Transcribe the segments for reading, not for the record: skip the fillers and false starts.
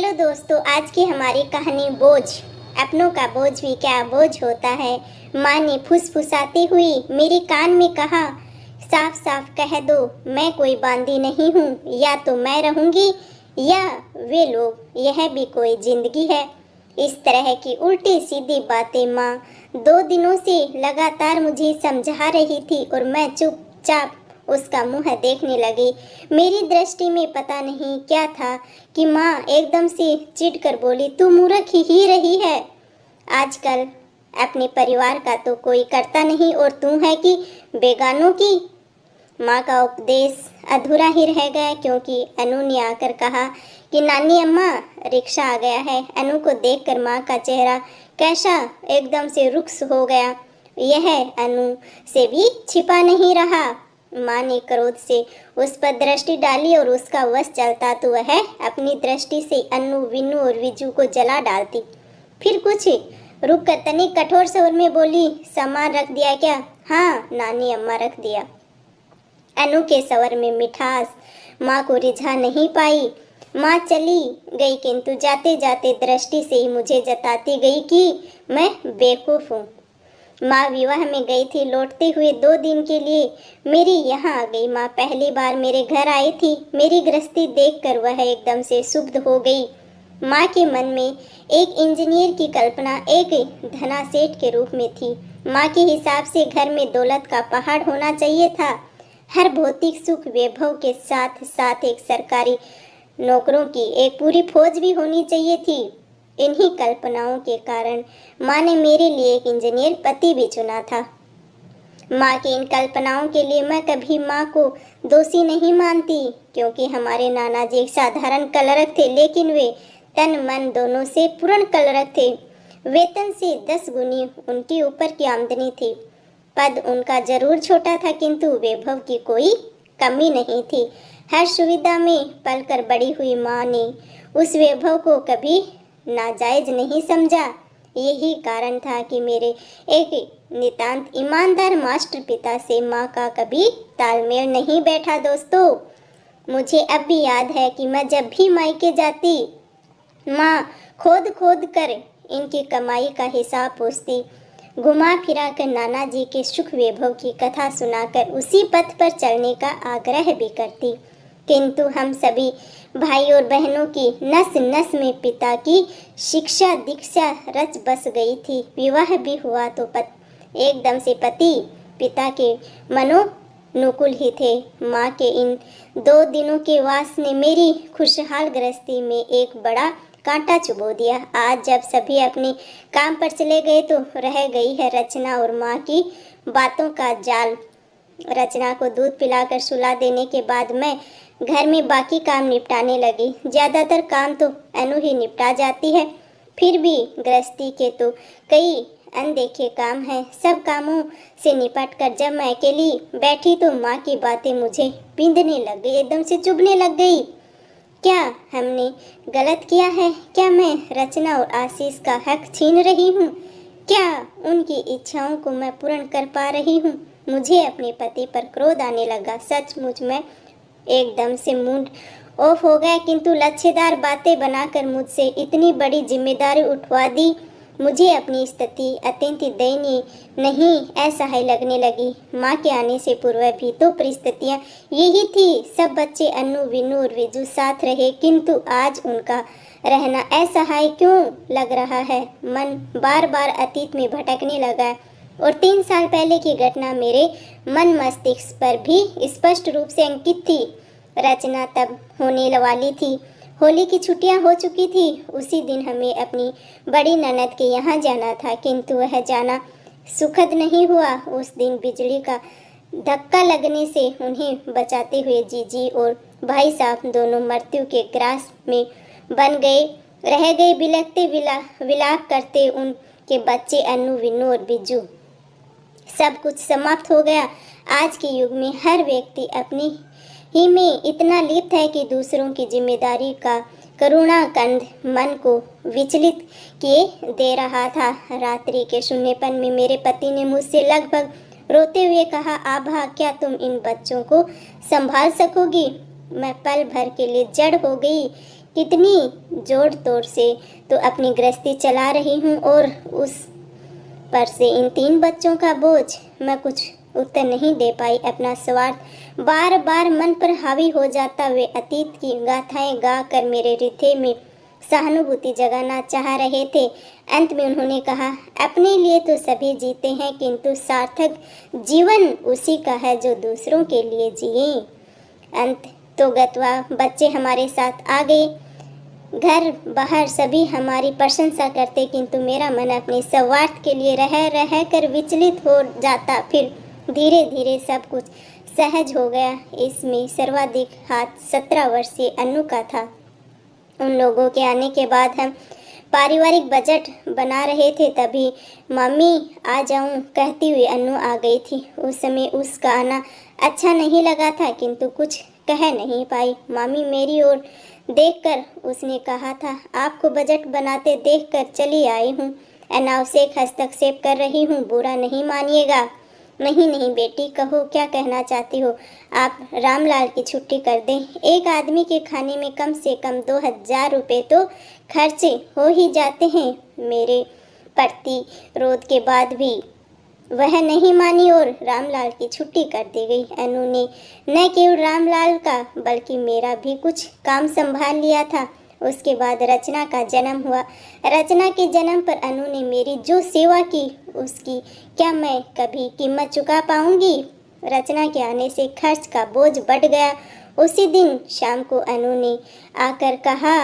Hello दोस्तों, आज की हमारी कहानी बोझ। अपनों का बोझ भी क्या बोझ होता है। माँ ने फुसफुसाती हुई मेरे कान में कहा, साफ साफ कह दो, मैं कोई बांदी नहीं हूँ। या तो मैं रहूँगी या वे लोग। यह भी कोई जिंदगी है। इस तरह की उल्टी सीधी बातें माँ 2 दिनों से लगातार मुझे समझा रही थी और मैं चुपचाप उसका मुंह देखने लगी। मेरी दृष्टि में पता नहीं क्या था कि माँ एकदम से चिढ़ कर बोली, तू मूर्ख ही रही है। आजकल अपने परिवार का तो कोई करता नहीं और तू है कि बेगानों की। माँ का उपदेश अधूरा ही रह गया क्योंकि अनु ने आकर कहा कि नानी अम्मा, रिक्शा आ गया है। अनु को देखकर माँ का चेहरा कैसा एकदम से रुक्स हो गया। यह अनु से भी छिपा नहीं रहा। माँ ने क्रोध से उस पर दृष्टि डाली और उसका वश चलता तो वह अपनी दृष्टि से अन्नू, विन्नू और विजू को जला डालती। फिर कुछ रुक कर तनिक कठोर स्वर में बोली, सामान रख दिया क्या? हाँ नानी अम्मा, रख दिया। अनु के स्वर में मिठास माँ को रिझा नहीं पाई। माँ चली गई किंतु जाते जाते दृष्टि से ही मुझे जताती गई कि मैं बेवकूफ़ हूँ। माँ विवाह में गई थी, लौटते हुए 2 दिन के लिए मेरी यहाँ आ गई। माँ पहली बार मेरे घर आई थी। मेरी गृहस्थी देखकर वह एकदम से क्षुब्ध हो गई। माँ के मन में एक इंजीनियर की कल्पना एक धना सेठ के रूप में थी। माँ के हिसाब से घर में दौलत का पहाड़ होना चाहिए था। हर भौतिक सुख वैभव के साथ साथ एक सरकारी नौकरों की एक पूरी फौज भी होनी चाहिए थी। इन्हीं कल्पनाओं के कारण माँ ने मेरे लिए एक इंजीनियर पति भी चुना था। माँ की इन कल्पनाओं के लिए मैं कभी माँ को दोषी नहीं मानती क्योंकि हमारे नाना जी एक साधारण कलरक थे, लेकिन वे तन मन दोनों से पूर्ण कलरक थे। वेतन से 10 गुनी उनकी ऊपर की आमदनी थी। पद उनका जरूर छोटा था किंतु वैभव की कोई कमी नहीं थी। हर सुविधा में पलकर बड़ी हुई माँ ने उस वैभव को कभी नाजायज नहीं समझा। यही कारण था कि मेरे एक नितांत ईमानदार मास्टर पिता से माँ का कभी तालमेल नहीं बैठा। दोस्तों, मुझे अब भी याद है कि मैं जब भी मायके जाती, माँ खोद खोद कर इनकी कमाई का हिसाब पूछती। घुमा फिरा कर नाना जी के सुख वैभव की कथा सुनाकर उसी पथ पर चलने का आग्रह भी करती। किंतु हम सभी भाई और बहनों की नस नस में पिता की शिक्षा दीक्षा रच बस गई थी। विवाह भी हुआ तो एकदम से पति पिता के मनोनुकूल ही थे। माँ के इन 2 दिनों के वास ने मेरी खुशहाल गृहस्थी में एक बड़ा कांटा चुभो दिया। आज जब सभी अपने काम पर चले गए तो रह गई है रचना और माँ की बातों का जाल। रचना को दूध पिलाकर सुला देने के बाद मैं घर में बाकी काम निपटाने लगी। ज़्यादातर काम तो अनु ही निपटा जाती है, फिर भी गृहस्थी के तो कई अनदेखे काम हैं। सब कामों से निपट कर जब मैं अकेली बैठी तो माँ की बातें मुझे बींधने लग गई, एकदम से चुभने लग गई। क्या हमने गलत किया है? क्या मैं रचना और आशीष का हक छीन रही हूँ? क्या उनकी इच्छाओं को मैं पूर्ण कर पा रही हूँ? मुझे अपने पति पर क्रोध आने लगा। सचमुच मैं एकदम से मूड ऑफ हो गया, किंतु लच्छेदार बातें बनाकर मुझसे इतनी बड़ी जिम्मेदारी उठवा दी। मुझे अपनी स्थिति अत्यंत दयनीय नहीं असहाय लगने लगी। माँ के आने से पूर्व भी तो परिस्थितियाँ यही थी। सब बच्चे अन्नू, विन्नू और विजू साथ रहे, किंतु आज उनका रहना असहाय क्यों लग रहा है? मन बार बार अतीत में भटकने लगा और 3 साल पहले की घटना मेरे मन मस्तिष्क पर भी स्पष्ट रूप से अंकित थी। रचना तब होने वाली थी। होली की छुट्टियां हो चुकी थी। उसी दिन हमें अपनी बड़ी ननद के यहाँ जाना था, किंतु वह जाना सुखद नहीं हुआ। उस दिन बिजली का धक्का लगने से उन्हें बचाते हुए जीजी और भाई साहब दोनों मृत्यु के ग्रास में बन गए रह गए। बिलखते विलाप करते उनके बच्चे अन्नू, विन्नू और बिज्जू। सब कुछ समाप्त हो गया। आज के युग में हर व्यक्ति अपनी ही में इतना लिप्त है कि दूसरों की जिम्मेदारी का करुणा कंध मन को विचलित किए दे रहा था। रात्रि के शून्यपन में मेरे पति ने मुझसे लगभग रोते हुए कहा, आभा, क्या तुम इन बच्चों को संभाल सकोगी? मैं पल भर के लिए जड़ हो गई कितनी जोड़ तोड़ से तो अपनी गृहस्थी चला रही हूँ और उस पर से इन 3 बच्चों का बोझ। मैं कुछ उत्तर नहीं दे पाई। अपना स्वार्थ बार बार मन पर हावी हो जाता। वे अतीत की गाथाएं गा कर मेरे हृदय में सहानुभूति जगाना चाह रहे थे। अंत में उन्होंने कहा, अपने लिए तो सभी जीते हैं, किंतु सार्थक जीवन उसी का है जो दूसरों के लिए जिए। अंत तो गत्वा बच्चे हमारे साथ आ गए। घर बाहर सभी हमारी प्रशंसा करते, किंतु मेरा मन अपने स्वार्थ के लिए रह रह कर विचलित हो जाता। फिर धीरे धीरे सब कुछ सहज हो गया। इसमें सर्वाधिक हाथ 17 वर्षीय अनु का था। उन लोगों के आने के बाद हम पारिवारिक बजट बना रहे थे, तभी मम्मी आ जाऊं कहती हुई अनु आ गई थी। उस समय उसका आना अच्छा नहीं लगा था, किंतु कुछ कह नहीं पाई। मामी मेरी ओर देखकर उसने कहा था, आपको बजट बनाते देखकर चली आई हूँ। अनावश्यक हस्तक्षेप कर रही हूँ, बुरा नहीं मानिएगा। नहीं नहीं बेटी, कहो क्या कहना चाहती हो। आप रामलाल की छुट्टी कर दें। एक आदमी के खाने में कम से कम 2000 रुपये तो खर्चे हो ही जाते हैं। मेरे प्रतिरोध के बाद भी वह नहीं मानी और रामलाल की छुट्टी कर दी गई। अनु ने न केवल रामलाल का बल्कि मेरा भी कुछ काम संभाल लिया था। उसके बाद रचना का जन्म हुआ। रचना के जन्म पर अनु ने मेरी जो सेवा की उसकी क्या मैं कभी कीमत चुका पाऊंगी। रचना के आने से खर्च का बोझ बढ़ गया। उसी दिन शाम को अनु ने आकर कहा,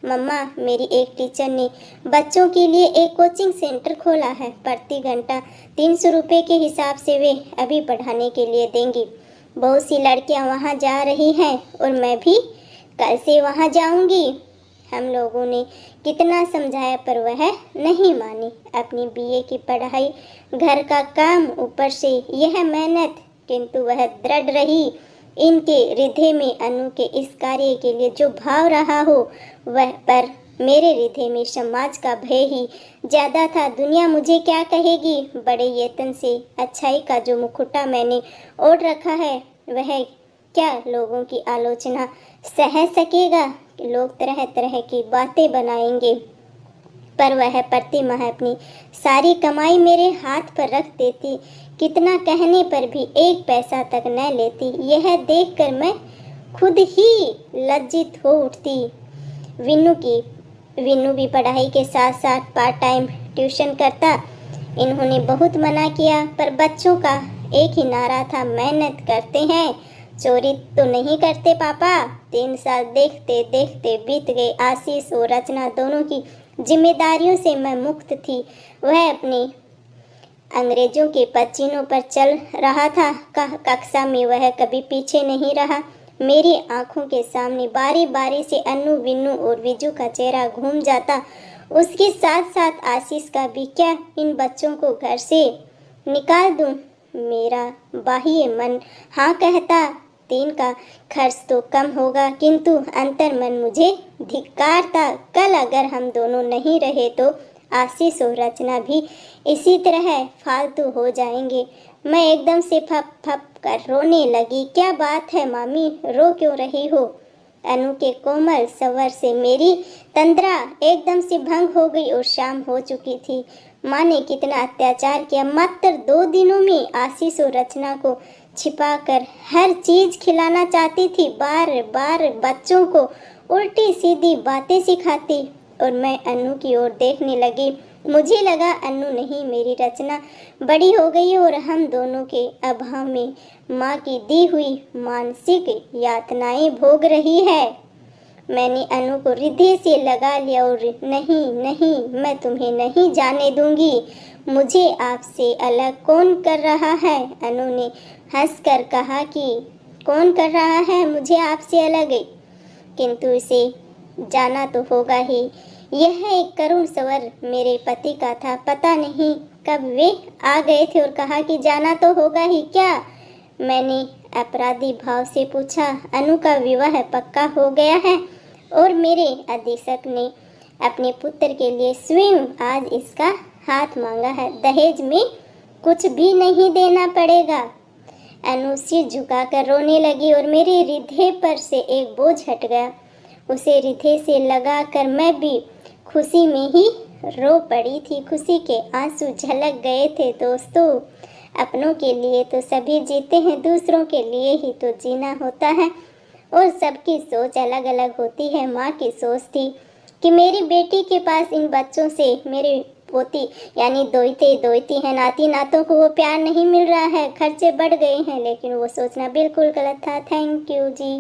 मम्मा मेरी एक टीचर ने बच्चों के लिए एक कोचिंग सेंटर खोला है। प्रति घंटा 300 रुपये के हिसाब से वे अभी पढ़ाने के लिए देंगी। बहुत सी लड़कियां वहां जा रही हैं और मैं भी कल से वहां जाऊंगी। हम लोगों ने कितना समझाया पर वह नहीं मानी। अपनी बीए की पढ़ाई, घर का काम, ऊपर से यह मेहनत, किंतु वह दृढ़ रही। इनके हृदय में अनु के इस कार्य के लिए जो भाव रहा हो वह पर मेरे हृदय में समाज का भय ही ज़्यादा था। दुनिया मुझे क्या कहेगी। बड़े यत्न से अच्छाई का जो मुखौटा मैंने ओढ़ रखा है वह क्या लोगों की आलोचना सह सकेगा। लोग तरह तरह की बातें बनाएंगे, पर वह प्रति माह अपनी सारी कमाई मेरे हाथ पर रख देती। कितना कहने पर भी 1 पैसा तक न लेती। यह देखकर मैं खुद ही लज्जित हो उठती। विन्नू भी पढ़ाई के साथ साथ पार्ट टाइम ट्यूशन करता। इन्होंने बहुत मना किया, पर बच्चों का एक ही नारा था, मेहनत करते हैं, चोरी तो नहीं करते पापा। 3 साल देखते देखते बीत गए। आशीष और रचना दोनों की जिम्मेदारियों से मैं मुक्त थी। वह अपने अंग्रेजों के पदचिन्हों पर चल रहा था। कक्षा में वह कभी पीछे नहीं रहा। मेरी आंखों के सामने बारी बारी से अनु, विन्नू और विजू का चेहरा घूम जाता। उसके साथ साथ आशीष का भी। क्या इन बच्चों को घर से निकाल दूं? मेरा बाह्य मन हाँ कहता। 3 का खर्च तो कम होगा, किंतु अंतर मन मुझे धिक्कारता। कल अगर हम दोनों नहीं रहे तो आशीष और रचना भी इसी तरह फालतू हो जाएंगे। मैं एकदम से फप फप कर रोने लगी। क्या बात है मामी, रो क्यों रही हो? अनु के कोमल स्वर से मेरी तंद्रा एकदम से भंग हो गई और शाम हो चुकी थी। माँ ने कितना अत्याचार किया। मात्र 2 दिनों में आशीष और रचना को छिपाकर हर चीज खिलाना चाहती थी। बार बार बच्चों को उल्टी सीधी बातें सिखाती और मैं अनु की ओर देखने लगी। मुझे लगा अनु नहीं, मेरी रचना बड़ी हो गई और हम दोनों के अभाव में माँ की दी हुई मानसिक यातनाएं भोग रही है। मैंने अनु को हृदय से लगा लिया और नहीं नहीं, मैं तुम्हें नहीं जाने दूंगी। मुझे आपसे अलग कौन कर रहा है? अनु ने हंसकर कहा कि कौन कर रहा है मुझे आपसे अलग, किंतु इसे जाना तो होगा ही। यह एक करुण स्वर मेरे पति का था। पता नहीं कब वे आ गए थे और कहा कि जाना तो होगा ही क्या? मैंने अपराधी भाव से पूछा। अनु का विवाह पक्का हो गया है और मेरे अधीक्षक ने अपने पुत्र के लिए स्वयं आज इसका हाथ मांगा है। दहेज में कुछ भी नहीं देना पड़ेगा। अनु सिर झुकाकर रोने लगी और मेरे हृदय पर से एक बोझ हट गया। उसे हृदय से लगाकर मैं भी खुशी में ही रो पड़ी थी। खुशी के आंसू झलक गए थे। दोस्तों, अपनों के लिए तो सभी जीते हैं, दूसरों के लिए ही तो जीना होता है और सबकी सोच अलग अलग होती है। माँ की सोच थी कि मेरी बेटी के पास इन बच्चों से, मेरी पोती यानी दोइते दोइती हैं, नाती नातों को वो प्यार नहीं मिल रहा है, खर्चे बढ़ गए हैं, लेकिन वो सोचना बिल्कुल गलत था। Thank you ji.